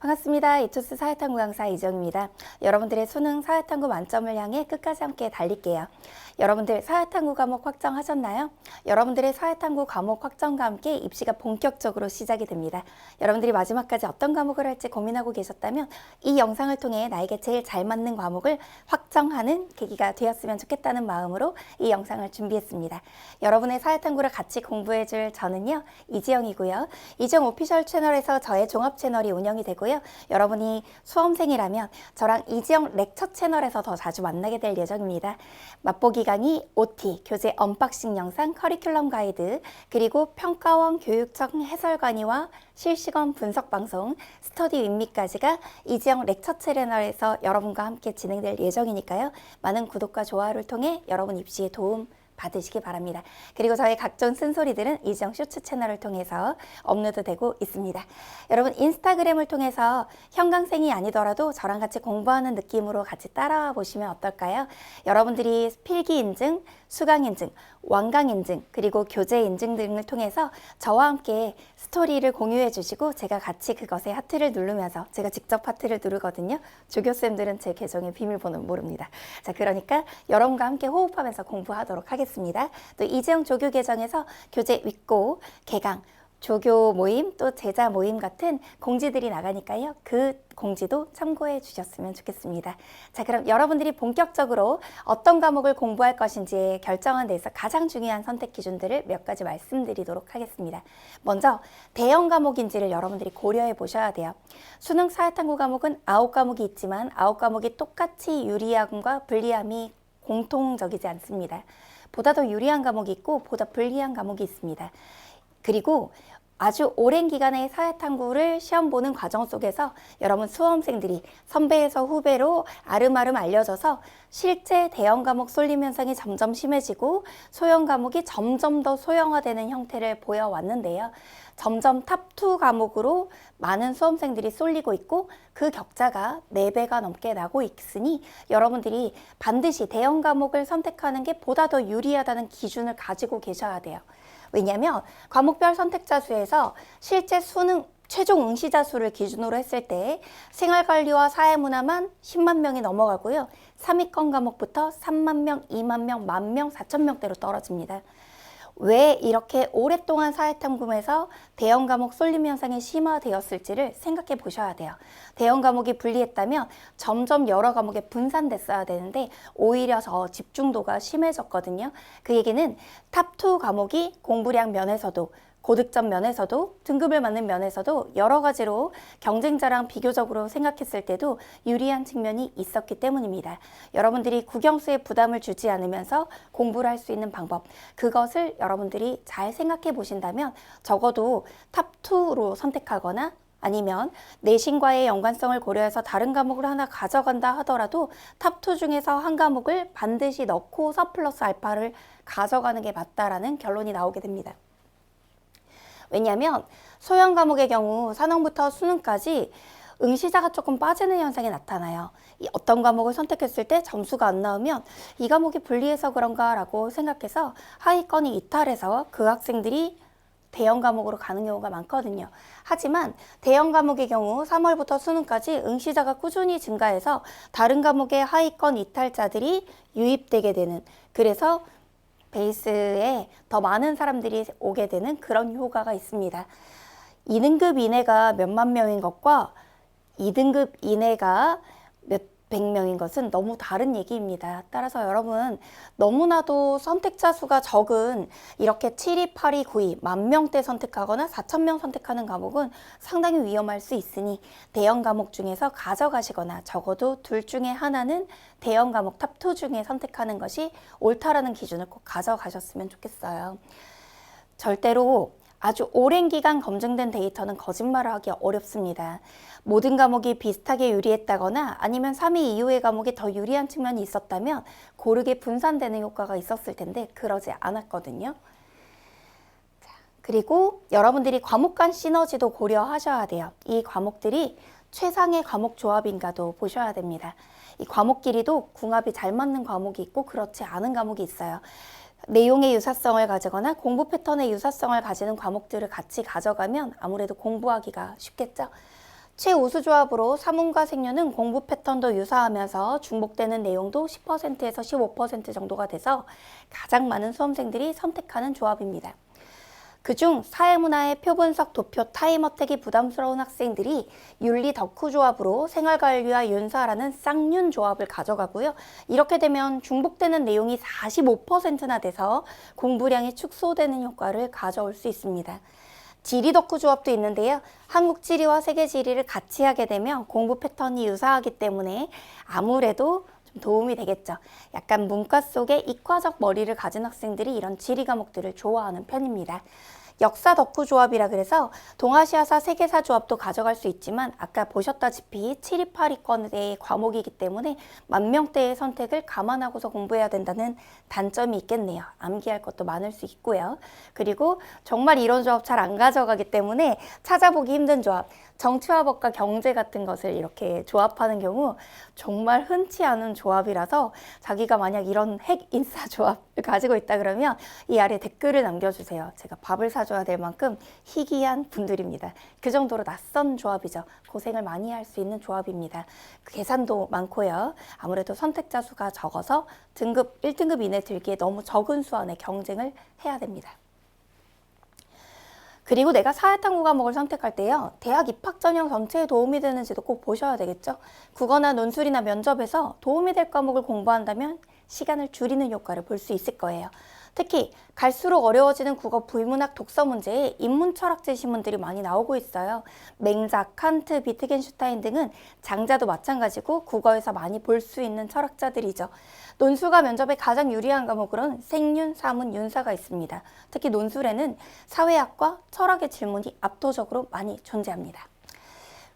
반갑습니다. 이투스 사회탐구 강사 이정입니다. 여러분들의 수능 사회탐구 만점을 향해 끝까지 함께 달릴게요. 여러분들 사회탐구 과목 확정하셨나요? 여러분들의 사회탐구 과목 확정과 함께 입시가 본격적으로 시작이 됩니다. 여러분들이 마지막까지 어떤 과목을 할지 고민하고 계셨다면 이 영상을 통해 나에게 제일 잘 맞는 과목을 확정하는 계기가 되었으면 좋겠다는 마음으로 이 영상을 준비했습니다. 여러분의 사회탐구를 같이 공부해줄 저는요, 이지영이고요. 이지영 오피셜 채널에서 저의 종합 채널이 운영이 되고요. 여러분이 수험생이라면 저랑 이지영 렉처 채널에서 더 자주 만나게 될 예정입니다. 맛보기 강의, OT, 교재 언박싱 영상, 커리큘럼 가이드, 그리고 평가원 교육청 해설 강의와 실시간 분석 방송, 스터디 윈미까지가 이지영 렉처 채널에서 여러분과 함께 진행될 예정이니까요. 많은 구독과 좋아요를 통해 여러분 입시에 도움 받으시기 바랍니다. 그리고 저희 각종 쓴소리들은 이지영 쇼츠 채널을 통해서 업로드되고 있습니다. 여러분 인스타그램을 통해서 현강생이 아니더라도 저랑 같이 공부하는 느낌으로 같이 따라와 보시면 어떨까요? 여러분들이 필기 인증, 수강 인증, 완강 인증, 그리고 교재 인증 등을 통해서 저와 함께 스토리를 공유해 주시고 제가 같이 그것에 하트를 누르면서 제가 직접 하트를 누르거든요. 조교쌤들은 제 계정의 비밀번호는 모릅니다. 자, 그러니까 여러분과 함께 호흡하면서 공부하도록 하겠습니다. 또 이재영 조교 계정에서 교재 윗고, 개강, 조교 모임, 또 제자 모임 같은 공지들이 나가니까요. 그 공지도 참고해 주셨으면 좋겠습니다. 자, 그럼 여러분들이 본격적으로 어떤 과목을 공부할 것인지 결정한 데서 가장 중요한 선택 기준들을 몇 가지 말씀드리도록 하겠습니다. 먼저 대형 과목인지를 여러분들이 고려해 보셔야 돼요. 수능 사회탐구 과목은 9과목이 있지만 9과목이 똑같이 유리함과 불리함이 공통적이지 않습니다. 보다 더 유리한 과목이 있고 보다 불리한 과목이 있습니다. 그리고 아주 오랜 기간의 사회탐구를 시험 보는 과정 속에서 여러분 수험생들이 선배에서 후배로 아름아름 알려져서 실제 대형 과목 쏠림 현상이 점점 심해지고 소형 과목이 점점 더 소형화되는 형태를 보여왔는데요. 점점 탑2 과목으로 많은 수험생들이 쏠리고 있고 그 격차가 4배가 넘게 나고 있으니 여러분들이 반드시 대형 과목을 선택하는 게 보다 더 유리하다는 기준을 가지고 계셔야 돼요. 왜냐하면 과목별 선택자 수에서 실제 수능 최종 응시자 수를 기준으로 했을 때 생활관리와 사회문화만 10만 명이 넘어가고요. 3위권 과목부터 3만 명, 2만 명, 1만 명, 4천 명대로 떨어집니다. 왜 이렇게 오랫동안 사회탐구에서 대형 과목 쏠림 현상이 심화되었을지를 생각해 보셔야 돼요. 대형 과목이 불리했다면 점점 여러 과목에 분산됐어야 되는데 오히려 더 집중도가 심해졌거든요. 그 얘기는 탑2 과목이 공부량 면에서도 고득점 면에서도 등급을 맞는 면에서도 여러 가지로 경쟁자랑 비교적으로 생각했을 때도 유리한 측면이 있었기 때문입니다. 여러분들이 국영수에 부담을 주지 않으면서 공부를 할 수 있는 방법, 그것을 여러분들이 잘 생각해 보신다면 적어도 탑2로 선택하거나 아니면 내신과의 연관성을 고려해서 다른 과목을 하나 가져간다 하더라도 탑2 중에서 한 과목을 반드시 넣고서 플러스 알파를 가져가는 게 맞다라는 결론이 나오게 됩니다. 왜냐하면 소형 과목의 경우 산업부터 수능까지 응시자가 조금 빠지는 현상이 나타나요. 어떤 과목을 선택했을 때 점수가 안 나오면 이 과목이 불리해서 그런가 라고 생각해서 하위권이 이탈해서 그 학생들이 대형 과목으로 가는 경우가 많거든요. 하지만 대형 과목의 경우 3월부터 수능까지 응시자가 꾸준히 증가해서 다른 과목의 하위권 이탈자들이 유입되게 되는, 그래서 베이스에 더 많은 사람들이 오게 되는 그런 효과가 있습니다. 2등급 이내가 몇만 명인 것과 2등급 이내가 몇백 명인 것은 너무 다른 얘기입니다. 따라서 여러분 너무나도 선택자 수가 적은 이렇게 7위, 8위, 9위, 10,000명대 선택하거나 4,000명 선택하는 과목은 상당히 위험할 수 있으니 대형 과목 중에서 가져가시거나 적어도 둘 중에 하나는 대형 과목 탑2 중에 선택하는 것이 옳다라는 기준을 꼭 가져가셨으면 좋겠어요. 절대로 아주 오랜 기간 검증된 데이터는 거짓말을 하기 어렵습니다. 모든 과목이 비슷하게 유리했다거나 아니면 3위 이후의 과목이 더 유리한 측면이 있었다면 고르게 분산되는 효과가 있었을 텐데 그러지 않았거든요. 그리고 여러분들이 과목 간 시너지도 고려하셔야 돼요. 이 과목들이 최상의 과목 조합인가도 보셔야 됩니다. 이 과목끼리도 궁합이 잘 맞는 과목이 있고 그렇지 않은 과목이 있어요. 내용의 유사성을 가지거나 공부 패턴의 유사성을 가지는 과목들을 같이 가져가면 아무래도 공부하기가 쉽겠죠. 최우수 조합으로 사문과 생윤은 공부 패턴도 유사하면서 중복되는 내용도 10%에서 15% 정도가 돼서 가장 많은 수험생들이 선택하는 조합입니다. 그중 사회문화의 표분석 도표 타임어택이 부담스러운 학생들이 윤리 덕후 조합으로 생활관리와 윤사라는 쌍윤 조합을 가져가고요. 이렇게 되면 중복되는 내용이 45%나 돼서 공부량이 축소되는 효과를 가져올 수 있습니다. 지리 덕후 조합도 있는데요. 한국 지리와 세계 지리를 같이 하게 되면 공부 패턴이 유사하기 때문에 아무래도 좀 도움이 되겠죠. 약간 문과 속에 이과적 머리를 가진 학생들이 이런 지리 과목들을 좋아하는 편입니다. 역사 덕후 조합이라 그래서 동아시아사 세계사 조합도 가져갈 수 있지만 아까 보셨다시피 728위권의 과목이기 때문에 만명대의 선택을 감안하고서 공부해야 된다는 단점이 있겠네요. 암기할 것도 많을 수 있고요. 그리고 정말 이런 조합 잘 안 가져가기 때문에 찾아보기 힘든 조합, 정치와 법과 경제 같은 것을 이렇게 조합하는 경우 정말 흔치 않은 조합이라서 자기가 만약 이런 핵 인싸 조합을 가지고 있다 그러면 이 아래 댓글을 남겨주세요. 제가 밥을 사줘야 될 만큼 희귀한 분들입니다. 그 정도로 낯선 조합이죠. 고생을 많이 할 수 있는 조합입니다. 계산도 많고요. 아무래도 선택자 수가 적어서 등급 1등급 이내 들기에 너무 적은 수 안에 경쟁을 해야 됩니다. 그리고 내가 사회탐구 과목을 선택할 때요. 대학 입학 전형 전체에 도움이 되는지도 꼭 보셔야 되겠죠. 국어나 논술이나 면접에서 도움이 될 과목을 공부한다면 시간을 줄이는 효과를 볼 수 있을 거예요. 특히 갈수록 어려워지는 국어 부의문학 독서 문제에 인문 철학제 시문들이 많이 나오고 있어요. 맹자, 칸트, 비트겐슈타인 등은 장자도 마찬가지고 국어에서 많이 볼 수 있는 철학자들이죠. 논술과 면접에 가장 유리한 과목으로는 생윤, 사문, 윤사가 있습니다. 특히 논술에는 사회학과 철학의 질문이 압도적으로 많이 존재합니다.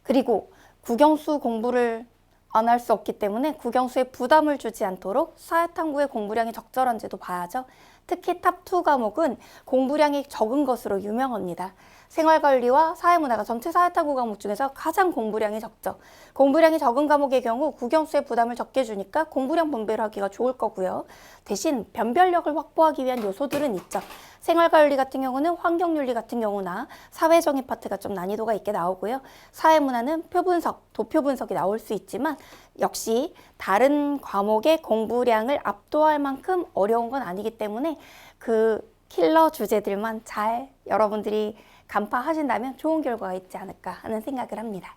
그리고 국영수 공부를 안 할 수 없기 때문에 국영수에 부담을 주지 않도록 사회탐구의 공부량이 적절한지도 봐야죠. 특히 탑2 과목은 공부량이 적은 것으로 유명합니다. 생활관리와 사회문화가 전체 사회탐구 과목 중에서 가장 공부량이 적죠. 공부량이 적은 과목의 경우 국영수의 부담을 적게 주니까 공부량 분배를 하기가 좋을 거고요. 대신 변별력을 확보하기 위한 요소들은 있죠. 생활관리 같은 경우는 환경윤리 같은 경우나 사회정의 파트가 좀 난이도가 있게 나오고요. 사회문화는 표분석, 도표분석이 나올 수 있지만 역시 다른 과목의 공부량을 압도할 만큼 어려운 건 아니기 때문에 그 킬러 주제들만 잘 여러분들이 간파하신다면 좋은 결과가 있지 않을까 하는 생각을 합니다.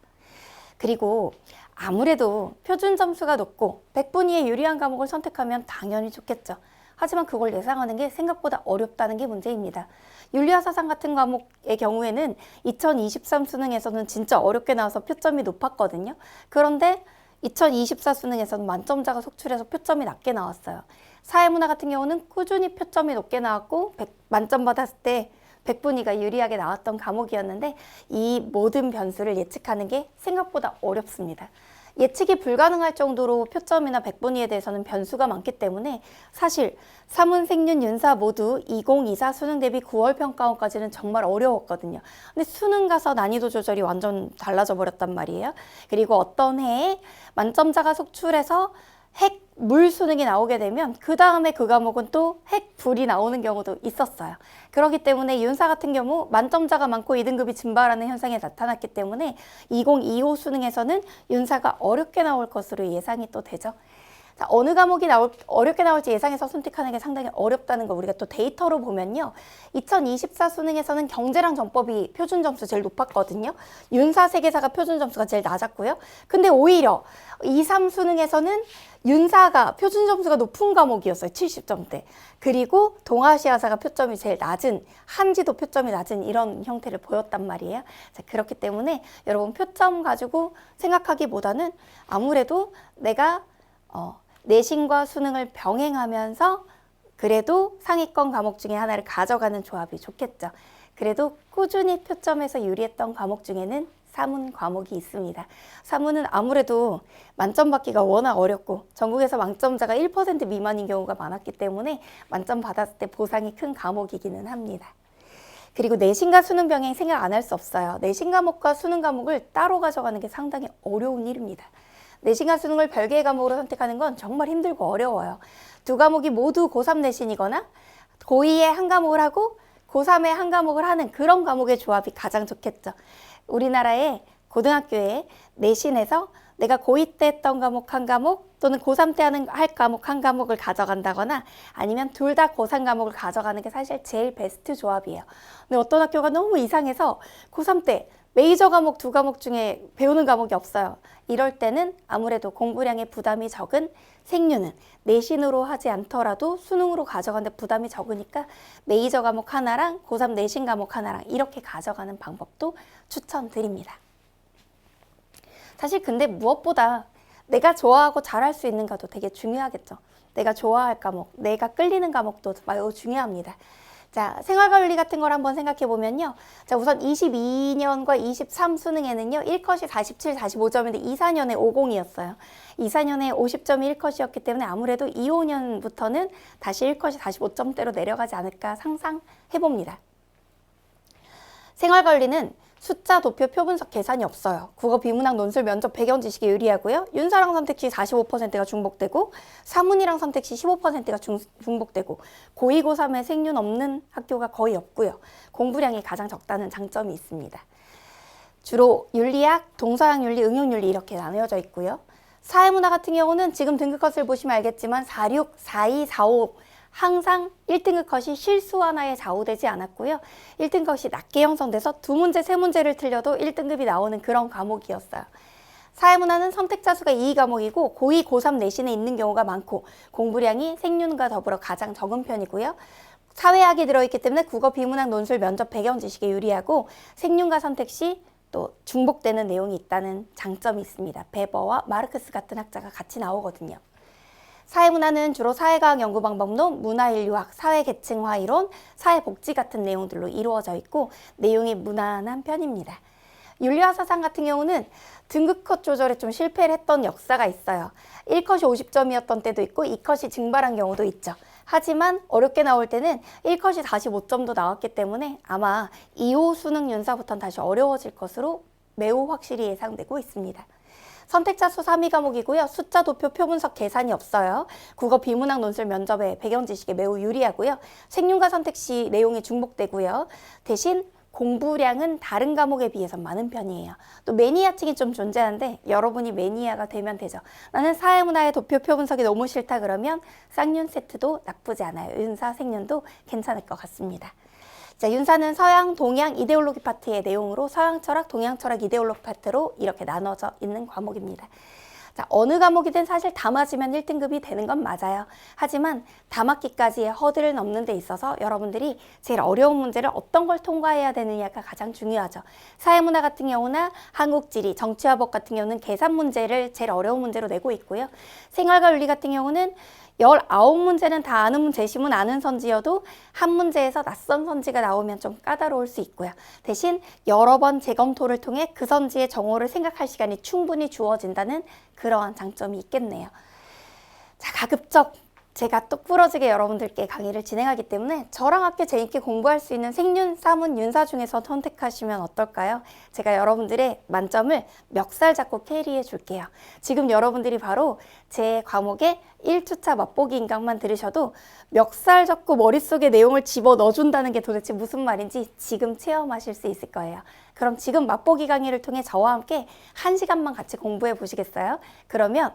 그리고 아무래도 표준 점수가 높고 100분위에 유리한 과목을 선택하면 당연히 좋겠죠. 하지만 그걸 예상하는 게 생각보다 어렵다는 게 문제입니다. 윤리와 사상 같은 과목의 경우에는 2023 수능에서는 진짜 어렵게 나와서 표점이 높았거든요. 그런데 2024 수능에서는 만점자가 속출해서 표점이 낮게 나왔어요. 사회문화 같은 경우는 꾸준히 표점이 높게 나왔고 만점 받았을 때 100분위가 유리하게 나왔던 과목이었는데 이 모든 변수를 예측하는 게 생각보다 어렵습니다. 예측이 불가능할 정도로 표점이나 100분위에 대해서는 변수가 많기 때문에 사실 사문, 생윤, 윤사 모두 2024 수능 대비 9월 평가원까지는 정말 어려웠거든요. 근데 수능 가서 난이도 조절이 완전 달라져 버렸단 말이에요. 그리고 어떤 해에 만점자가 속출해서 핵 물 수능이 나오게 되면 그 다음에 그 과목은 또 핵 불이 나오는 경우도 있었어요. 그렇기 때문에 윤사 같은 경우 만점자가 많고 2등급이 증발하는 현상이 나타났기 때문에 2025 수능에서는 윤사가 어렵게 나올 것으로 예상이 또 되죠. 자, 어느 과목이 어렵게 나올지 예상해서 선택하는 게 상당히 어렵다는 걸 우리가 또 데이터로 보면요. 2024 수능에서는 경제랑 전법이 표준 점수 제일 높았거든요. 윤사 세계사가 표준 점수가 제일 낮았고요. 근데 오히려 23 수능에서는 윤사가 표준 점수가 높은 과목이었어요. 70점대. 그리고 동아시아사가 표점이 제일 낮은, 한지도 표점이 낮은 이런 형태를 보였단 말이에요. 자, 그렇기 때문에 여러분 표점 가지고 생각하기보다는 아무래도 내가 내신과 수능을 병행하면서 그래도 상위권 과목 중에 하나를 가져가는 조합이 좋겠죠. 그래도 꾸준히 표점에서 유리했던 과목 중에는 사문 과목이 있습니다. 사문은 아무래도 만점 받기가 워낙 어렵고 전국에서 만점자가 1% 미만인 경우가 많았기 때문에 만점 받았을 때 보상이 큰 과목이기는 합니다. 그리고 내신과 수능 병행 생각 안 할 수 없어요. 내신 과목과 수능 과목을 따로 가져가는 게 상당히 어려운 일입니다. 내신과 수능을 별개의 과목으로 선택하는 건 정말 힘들고 어려워요. 두 과목이 모두 고3 내신이거나 고2에 한 과목을 하고 고3에 한 과목을 하는 그런 과목의 조합이 가장 좋겠죠. 우리나라에 고등학교에 내신에서 내가 고2 때 했던 과목 한 과목 또는 고3 때 할 과목 한 과목을 가져간다거나 아니면 둘 다 고3 과목을 가져가는 게 사실 제일 베스트 조합이에요. 근데 어떤 학교가 너무 이상해서 고3 때 메이저 과목 두 과목 중에 배우는 과목이 없어요. 이럴 때는 아무래도 공부량의 부담이 적은 생류는 내신으로 하지 않더라도 수능으로 가져가는데 부담이 적으니까 메이저 과목 하나랑 고3 내신 과목 하나랑 이렇게 가져가는 방법도 추천드립니다. 사실 근데 무엇보다 내가 좋아하고 잘할 수 있는가도 되게 중요하겠죠. 내가 좋아할 과목, 내가 끌리는 과목도 매우 중요합니다. 자, 생활관리 같은 걸 한번 생각해 보면요. 자, 우선 22년과 23 수능에는요. 1컷이 47, 45점인데 2, 4년에 50이었어요. 2, 4년에 50점이 1컷이었기 때문에 아무래도 2, 5년부터는 다시 1컷이 45점대로 내려가지 않을까 상상해 봅니다. 생활관리는 숫자, 도표, 표분석 계산이 없어요. 국어, 비문학, 논술, 면접, 배경 지식에 유리하고요. 윤사랑 선택시 45%가 중복되고 사문이랑 선택시 15%가 중복되고 고2, 고3에 생륜 없는 학교가 거의 없고요. 공부량이 가장 적다는 장점이 있습니다. 주로 윤리학, 동서양 윤리, 응용 윤리 이렇게 나뉘어져 있고요. 사회문화 같은 경우는 지금 등급컷을 보시면 알겠지만 46, 42, 45 항상 1등급 컷이 실수 하나에 좌우되지 않았고요. 1등급 컷이 낮게 형성돼서 두 문제, 세 문제를 틀려도 1등급이 나오는 그런 과목이었어요. 사회문화는 선택자 수가 2과목이고 고2, 고3 내신에 있는 경우가 많고 공부량이 생륜과 더불어 가장 적은 편이고요. 사회학이 들어있기 때문에 국어, 비문학, 논술, 면접, 배경 지식에 유리하고 생륜과 선택 시 또 중복되는 내용이 있다는 장점이 있습니다. 베버와 마르크스 같은 학자가 같이 나오거든요. 사회문화는 주로 사회과학 연구방법론, 문화인류학, 사회계층화 이론, 사회복지 같은 내용들로 이루어져 있고 내용이 무난한 편입니다. 윤리와 사상 같은 경우는 등급컷 조절에 좀 실패를 했던 역사가 있어요. 1컷이 50점이었던 때도 있고 2컷이 증발한 경우도 있죠. 하지만 어렵게 나올 때는 1컷이 45점도 나왔기 때문에 아마 2호 수능 윤사부터는 다시 어려워질 것으로 매우 확실히 예상되고 있습니다. 선택자 수 3위 과목이고요. 숫자, 도표, 표분석 계산이 없어요. 국어, 비문학, 논술, 면접에 배경 지식에 매우 유리하고요. 생륜과 선택 시 내용이 중복되고요. 대신 공부량은 다른 과목에 비해서 많은 편이에요. 또 매니아층이 좀 존재하는데 여러분이 매니아가 되면 되죠. 나는 사회문화의 도표, 표분석이 너무 싫다 그러면 쌍윤 세트도 나쁘지 않아요. 윤사, 생륜도 괜찮을 것 같습니다. 자, 윤사는 서양, 동양 이데올로기 파트의 내용으로 서양 철학, 동양 철학 이데올로기 파트로 이렇게 나눠져 있는 과목입니다. 자, 어느 과목이든 사실 다 맞으면 1등급이 되는 건 맞아요. 하지만 다 맞기까지의 허들을 넘는 데 있어서 여러분들이 제일 어려운 문제를 어떤 걸 통과해야 되느냐가 가장 중요하죠. 사회문화 같은 경우나 한국지리, 정치화법 같은 경우는 계산 문제를 제일 어려운 문제로 내고 있고요. 생활과 윤리 같은 경우는 19문제는 다 아는 재심은 아는 선지여도 한 문제에서 낯선 선지가 나오면 좀 까다로울 수 있고요. 대신 여러 번 재검토를 통해 그 선지의 정오를 생각할 시간이 충분히 주어진다는 그러한 장점이 있겠네요. 자, 가급적 제가 똑부러지게 여러분들께 강의를 진행하기 때문에 저랑 함께 재밌게 공부할 수 있는 생륜, 사문, 윤사 중에서 선택하시면 어떨까요? 제가 여러분들의 만점을 멱살 잡고 캐리해 줄게요. 지금 여러분들이 바로 제 과목의 1주차 맛보기 인강만 들으셔도 멱살 잡고 머릿속에 내용을 집어 넣어준다는 게 도대체 무슨 말인지 지금 체험하실 수 있을 거예요. 그럼 지금 맛보기 강의를 통해 저와 함께 1시간만 같이 공부해 보시겠어요? 그러면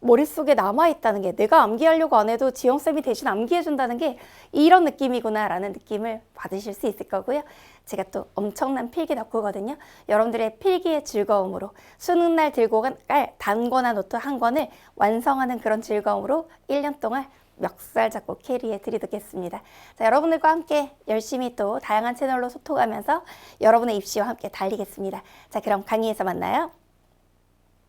머릿속에 남아있다는 게 내가 암기하려고 안 해도 지영쌤이 대신 암기해 준다는 게 이런 느낌이구나 라는 느낌을 받으실 수 있을 거고요. 제가 또 엄청난 필기 덕후거든요. 여러분들의 필기의 즐거움으로 수능날 들고 갈 단권한 노트 한 권을 완성하는 그런 즐거움으로 1년 동안 멱살 잡고 캐리해 드리겠습니다. 자, 여러분들과 함께 열심히 또 다양한 채널로 소통하면서 여러분의 입시와 함께 달리겠습니다. 자, 그럼 강의에서 만나요.